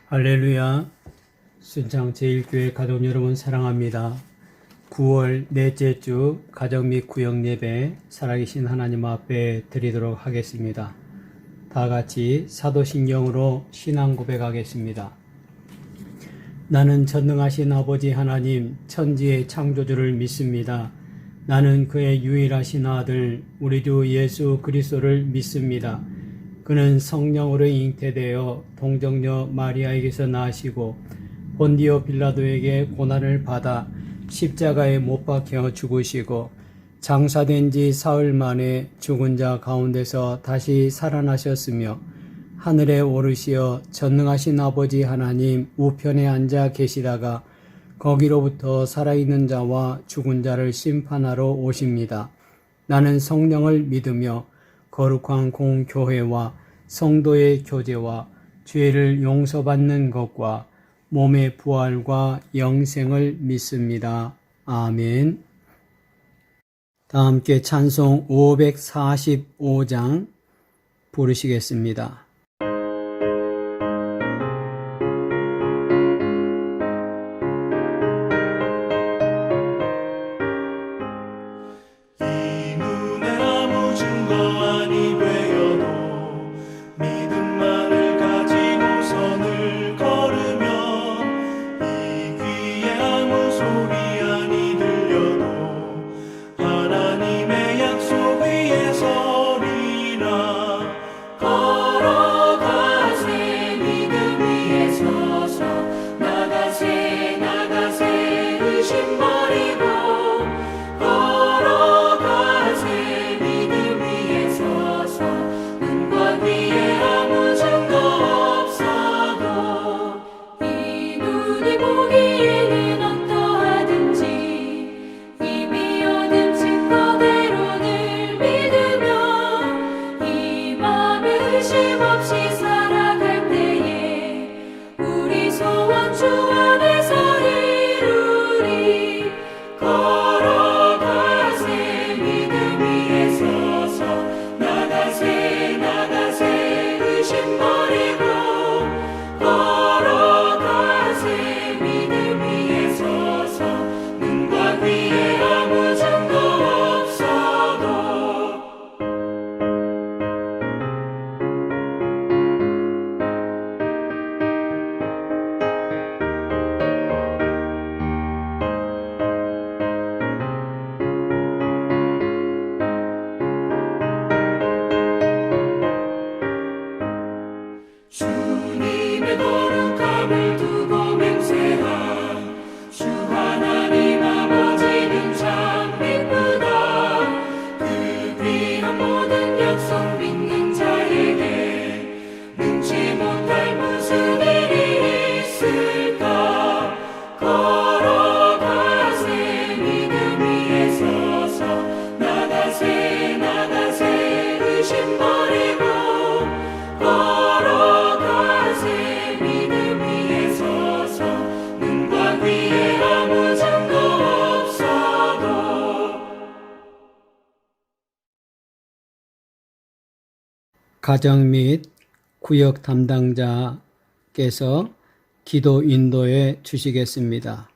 할렐루야. 순창 제1교회 가족 여러분 사랑합니다. 9월 넷째 주 가정 및 구역 예배 살아계신 하나님 앞에 드리도록 하겠습니다. 다 같이 사도신경으로 신앙 고백하겠습니다. 나는 전능하신 아버지 하나님 천지의 창조주를 믿습니다. 나는 그의 유일하신 아들 우리 주 예수 그리스도를 믿습니다. 그는 성령으로 잉태되어 동정녀 마리아에게서 나시고 본디오 빌라도에게 고난을 받아 십자가에 못 박혀 죽으시고 장사된 지 사흘 만에 죽은 자 가운데서 다시 살아나셨으며 하늘에 오르시어 전능하신 아버지 하나님 우편에 앉아 계시다가 거기로부터 살아있는 자와 죽은 자를 심판하러 오십니다. 나는 성령을 믿으며 거룩한 공교회와 성도의 교제와 죄를 용서받는 것과 몸의 부활과 영생을 믿습니다. 아멘. 다 함께 찬송 545장 부르시겠습니다. 가정 및 구역 담당자께서 기도 인도해 주시겠습니다.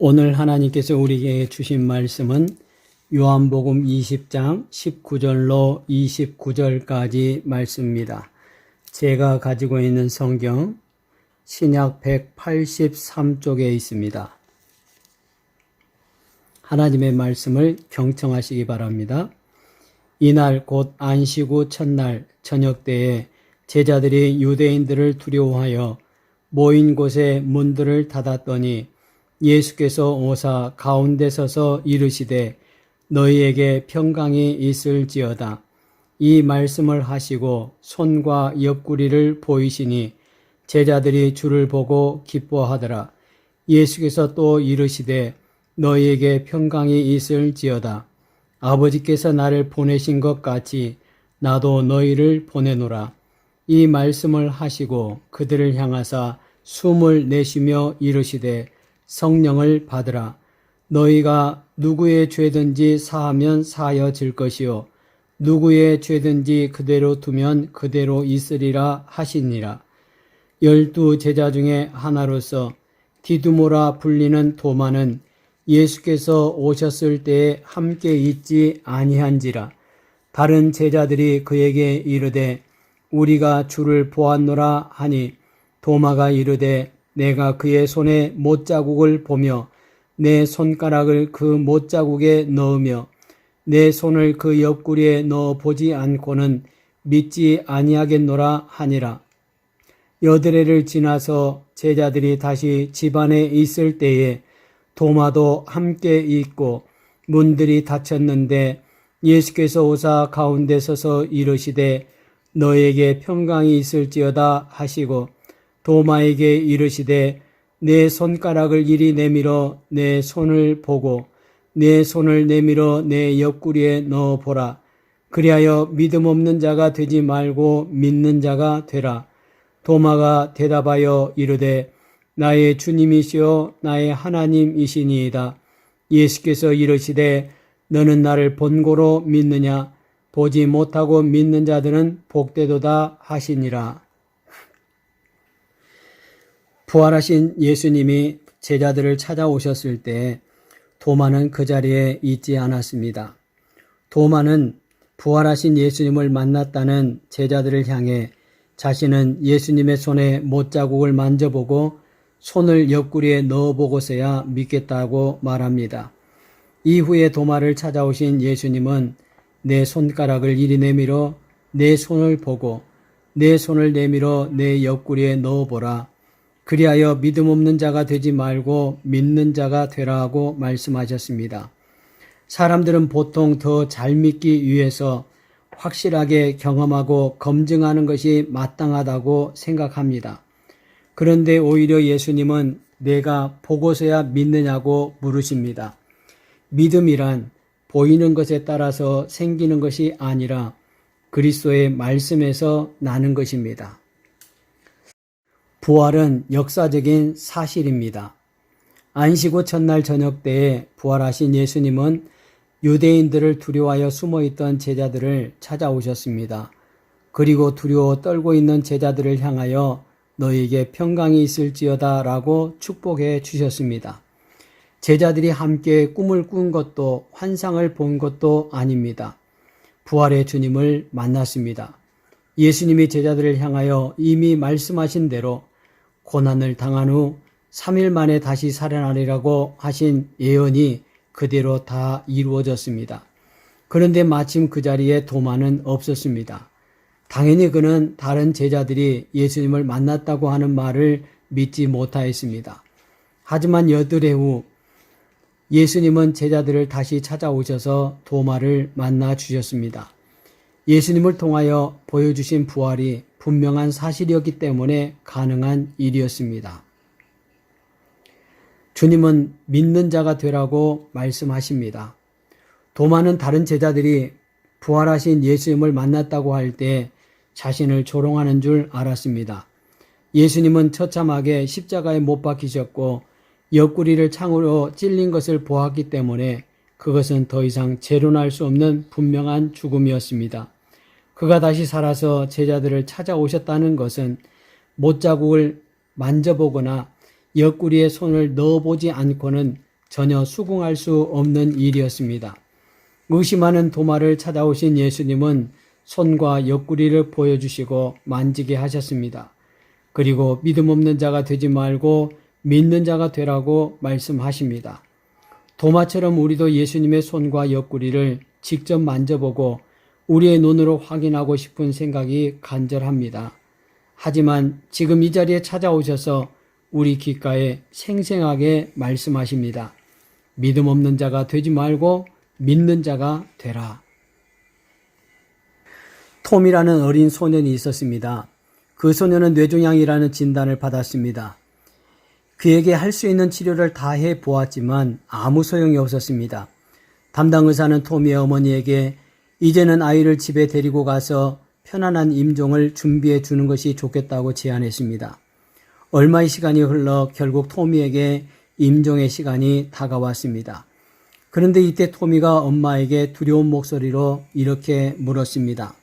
오늘 하나님께서 우리에게 주신 말씀은 요한복음 20장 19절로 29절까지 말씀입니다. 제가 가지고 있는 성경 신약 183쪽에 있습니다. 하나님의 말씀을 경청하시기 바랍니다. 이날 곧 안식 후 첫날 저녁 때에 제자들이 유대인들을 두려워하여 모인 곳에 문들을 닫았더니 예수께서 오사 가운데 서서 이르시되 너희에게 평강이 있을지어다. 이 말씀을 하시고 손과 옆구리를 보이시니 제자들이 주를 보고 기뻐하더라. 예수께서 또 이르시되 너희에게 평강이 있을지어다. 아버지께서 나를 보내신 것 같이 나도 너희를 보내노라. 이 말씀을 하시고 그들을 향하사 숨을 내쉬며 이르시되 성령을 받으라. 너희가 누구의 죄든지 사하면 사하여질 것이요 누구의 죄든지 그대로 두면 그대로 있으리라 하시니라. 12 제자 중에 하나로서 디두모라 불리는 도마는 예수께서 오셨을 때에 함께 있지 아니한지라. 다른 제자들이 그에게 이르되 우리가 주를 보았노라 하니 도마가 이르되 내가 그의 손에 못자국을 보며 내 손가락을 그 못자국에 넣으며 내 손을 그 옆구리에 넣어 보지 않고는 믿지 아니하겠노라 하니라. 여드레를 지나서 제자들이 다시 집안에 있을 때에 도마도 함께 있고 문들이 닫혔는데 예수께서 오사 가운데 서서 이르시되 너에게 평강이 있을지어다 하시고 도마에게 이르시되 내 손가락을 이리 내밀어 내 손을 보고 내 손을 내밀어 내 옆구리에 넣어 보라. 그리하여 믿음 없는 자가 되지 말고 믿는 자가 되라. 도마가 대답하여 이르되 나의 주님이시요 나의 하나님이시니이다. 예수께서 이르시되 너는 나를 본고로 믿느냐? 보지 못하고 믿는 자들은 복되도다 하시니라. 부활하신 예수님이 제자들을 찾아오셨을 때 도마는 그 자리에 있지 않았습니다. 도마는 부활하신 예수님을 만났다는 제자들을 향해 자신은 예수님의 손에 못자국을 만져보고 손을 옆구리에 넣어보고서야 믿겠다고 말합니다. 이후에 도마를 찾아오신 예수님은 내 손가락을 이리 내밀어 내 손을 보고 내 손을 내밀어 내 옆구리에 넣어보라. 그리하여 믿음 없는 자가 되지 말고 믿는 자가 되라고 말씀하셨습니다. 사람들은 보통 더 잘 믿기 위해서 확실하게 경험하고 검증하는 것이 마땅하다고 생각합니다. 그런데 오히려 예수님은 내가 보고서야 믿느냐고 물으십니다. 믿음이란 보이는 것에 따라서 생기는 것이 아니라 그리스도의 말씀에서 나는 것입니다. 부활은 역사적인 사실입니다. 안식 후 첫날 저녁 때에 부활하신 예수님은 유대인들을 두려워하여 숨어있던 제자들을 찾아오셨습니다. 그리고 두려워 떨고 있는 제자들을 향하여 너희에게 평강이 있을지어다 라고 축복해 주셨습니다. 제자들이 함께 꿈을 꾼 것도 환상을 본 것도 아닙니다. 부활의 주님을 만났습니다. 예수님이 제자들을 향하여 이미 말씀하신 대로 고난을 당한 후 3일 만에 다시 살아나리라고 하신 예언이 그대로 다 이루어졌습니다. 그런데 마침 그 자리에 도마는 없었습니다. 당연히 그는 다른 제자들이 예수님을 만났다고 하는 말을 믿지 못하였습니다. 하지만 여드레 후 예수님은 제자들을 다시 찾아오셔서 도마를 만나 주셨습니다. 예수님을 통하여 보여주신 부활이 분명한 사실이었기 때문에 가능한 일이었습니다. 주님은 믿는 자가 되라고 말씀하십니다. 도마는 다른 제자들이 부활하신 예수님을 만났다고 할 때 자신을 조롱하는 줄 알았습니다. 예수님은 처참하게 십자가에 못 박히셨고 옆구리를 창으로 찔린 것을 보았기 때문에 그것은 더 이상 재론할 수 없는 분명한 죽음이었습니다. 그가 다시 살아서 제자들을 찾아오셨다는 것은 못자국을 만져보거나 옆구리에 손을 넣어보지 않고는 전혀 수긍할 수 없는 일이었습니다. 의심하는 도마를 찾아오신 예수님은 손과 옆구리를 보여주시고 만지게 하셨습니다. 그리고 믿음 없는 자가 되지 말고 믿는 자가 되라고 말씀하십니다. 도마처럼 우리도 예수님의 손과 옆구리를 직접 만져보고 우리의 눈으로 확인하고 싶은 생각이 간절합니다. 하지만 지금 이 자리에 찾아오셔서 우리 귓가에 생생하게 말씀하십니다. 믿음 없는 자가 되지 말고 믿는 자가 되라. 톰이라는 어린 소년이 있었습니다. 그 소년은 뇌종양이라는 진단을 받았습니다. 그에게 할 수 있는 치료를 다 해보았지만 아무 소용이 없었습니다. 담당 의사는 톰이의 어머니에게 이제는 아이를 집에 데리고 가서 편안한 임종을 준비해 주는 것이 좋겠다고 제안했습니다. 얼마의 시간이 흘러 결국 토미에게 임종의 시간이 다가왔습니다. 그런데 이때 토미가 엄마에게 두려운 목소리로 이렇게 물었습니다.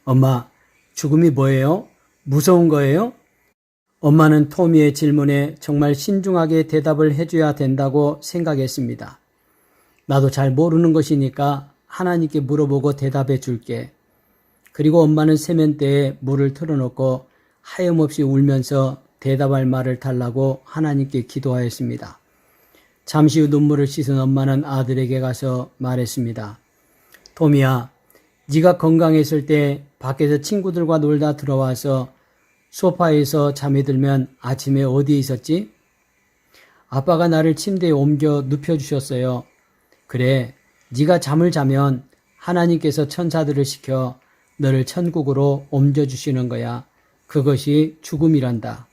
엄마, 죽음이 뭐예요? 무서운 거예요? 엄마는 토미의 질문에 정말 신중하게 대답을 해줘야 된다고 생각했습니다. 나도 잘 모르는 것이니까 하나님께 물어보고 대답해 줄게. 그리고 엄마는 세면대에 물을 틀어놓고 하염없이 울면서 대답할 말을 달라고 하나님께 기도하였습니다. 잠시 후 눈물을 씻은 엄마는 아들에게 가서 말했습니다. 토미야, 네가 건강했을 때 밖에서 친구들과 놀다 들어와서 소파에서 잠이 들면 아침에 어디에 있었지? 아빠가 나를 침대에 옮겨 눕혀주셨어요. 그래, 네가 잠을 자면 하나님께서 천사들을 시켜 너를 천국으로 옮겨주시는 거야. 그것이 죽음이란다.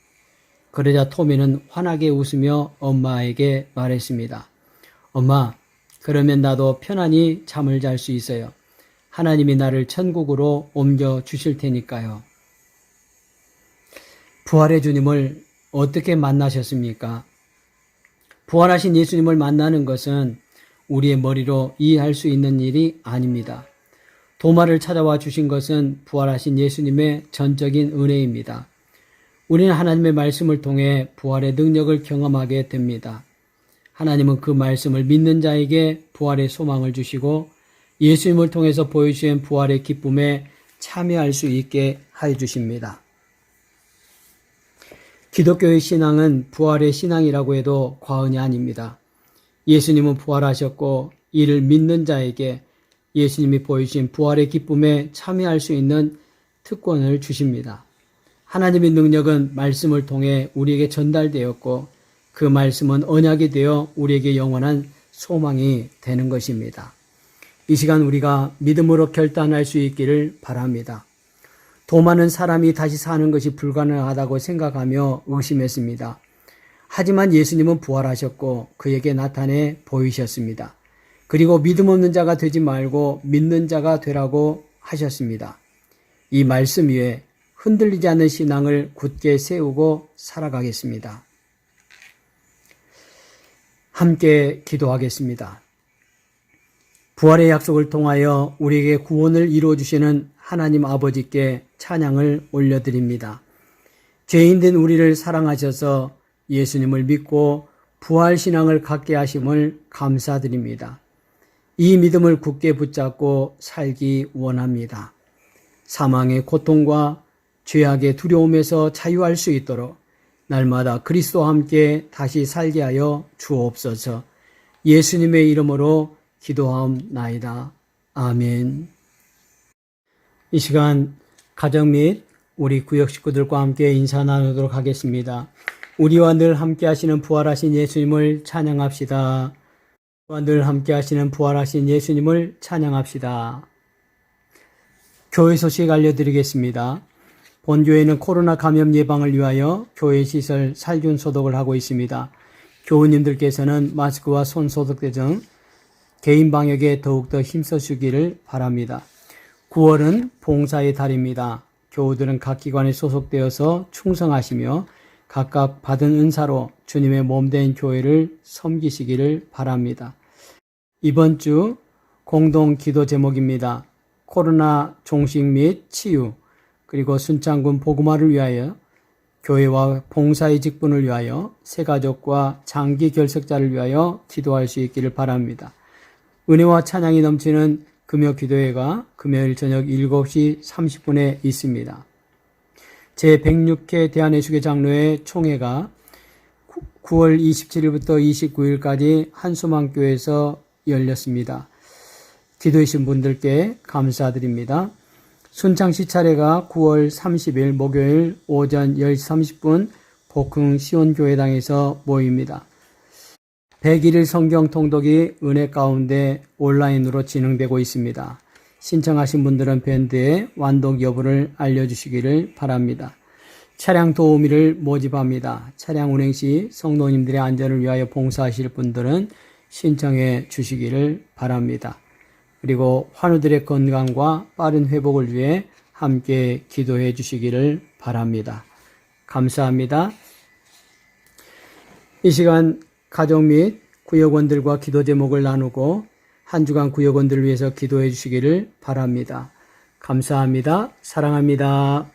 그러자 토미는 환하게 웃으며 엄마에게 말했습니다. 엄마, 그러면 나도 편안히 잠을 잘 수 있어요. 하나님이 나를 천국으로 옮겨주실 테니까요. 부활의 주님을 어떻게 만나셨습니까? 부활하신 예수님을 만나는 것은 우리의 머리로 이해할 수 있는 일이 아닙니다. 도마를 찾아와 주신 것은 부활하신 예수님의 전적인 은혜입니다. 우리는 하나님의 말씀을 통해 부활의 능력을 경험하게 됩니다. 하나님은 그 말씀을 믿는 자에게 부활의 소망을 주시고 예수님을 통해서 보여주신 부활의 기쁨에 참여할 수 있게 해 주십니다. 기독교의 신앙은 부활의 신앙이라고 해도 과언이 아닙니다. 예수님은 부활하셨고 이를 믿는 자에게 예수님이 보여주신 부활의 기쁨에 참여할 수 있는 특권을 주십니다. 하나님의 능력은 말씀을 통해 우리에게 전달되었고 그 말씀은 언약이 되어 우리에게 영원한 소망이 되는 것입니다. 이 시간 우리가 믿음으로 결단할 수 있기를 바랍니다. 도마는 사람이 다시 사는 것이 불가능하다고 생각하며 의심했습니다. 하지만 예수님은 부활하셨고 그에게 나타내 보이셨습니다. 그리고 믿음 없는 자가 되지 말고 믿는 자가 되라고 하셨습니다. 이 말씀 위에 흔들리지 않는 신앙을 굳게 세우고 살아가겠습니다. 함께 기도하겠습니다. 부활의 약속을 통하여 우리에게 구원을 이루어주시는 하나님 아버지께 찬양을 올려드립니다. 죄인된 우리를 사랑하셔서 예수님을 믿고 부활신앙을 갖게 하심을 감사드립니다. 이 믿음을 굳게 붙잡고 살기 원합니다. 사망의 고통과 죄악의 두려움에서 자유할 수 있도록 날마다 그리스도와 함께 다시 살게 하여 주옵소서. 예수님의 이름으로 기도하옵나이다. 아멘. 이 시간 가정 및 우리 구역 식구들과 함께 인사 나누도록 하겠습니다. 우리와 늘 함께 하시는 부활하신 예수님을 찬양합시다. 우리와 늘 함께 하시는 부활하신 예수님을 찬양합시다. 교회 소식 알려드리겠습니다. 본교회는 코로나 감염 예방을 위하여 교회 시설 살균 소독을 하고 있습니다. 교우님들께서는 마스크와 손 소독제 등 개인 방역에 더욱더 힘써주기를 바랍니다. 9월은 봉사의 달입니다. 교우들은 각 기관에 소속되어서 충성하시며 각각 받은 은사로 주님의 몸된 교회를 섬기시기를 바랍니다. 이번 주 공동 기도 제목입니다. 코로나 종식 및 치유, 그리고 순창군 복음화를 위하여, 교회와 봉사의 직분을 위하여, 새가족과 장기 결석자를 위하여 기도할 수 있기를 바랍니다. 은혜와 찬양이 넘치는 금요 기도회가 금요일 저녁 7시 30분에 있습니다. 제106회 대한예수교 장로회 총회가 9월 27일부터 29일까지 한수망교에서 열렸습니다. 기도해주신 분들께 감사드립니다. 순창시 차례가 9월 30일 목요일 오전 10시 30분 복흥 시온교회당에서 모입니다. 101일 성경 통독이 은혜 가운데 온라인으로 진행되고 있습니다. 신청하신 분들은 밴드에 완독 여부를 알려주시기를 바랍니다. 차량 도우미를 모집합니다. 차량 운행 시 성도님들의 안전을 위하여 봉사하실 분들은 신청해 주시기를 바랍니다. 그리고 환우들의 건강과 빠른 회복을 위해 함께 기도해 주시기를 바랍니다. 감사합니다. 이 시간 가족 및 구역원들과 기도 제목을 나누고 한 주간 구역원들을 위해서 기도해 주시기를 바랍니다. 감사합니다. 사랑합니다.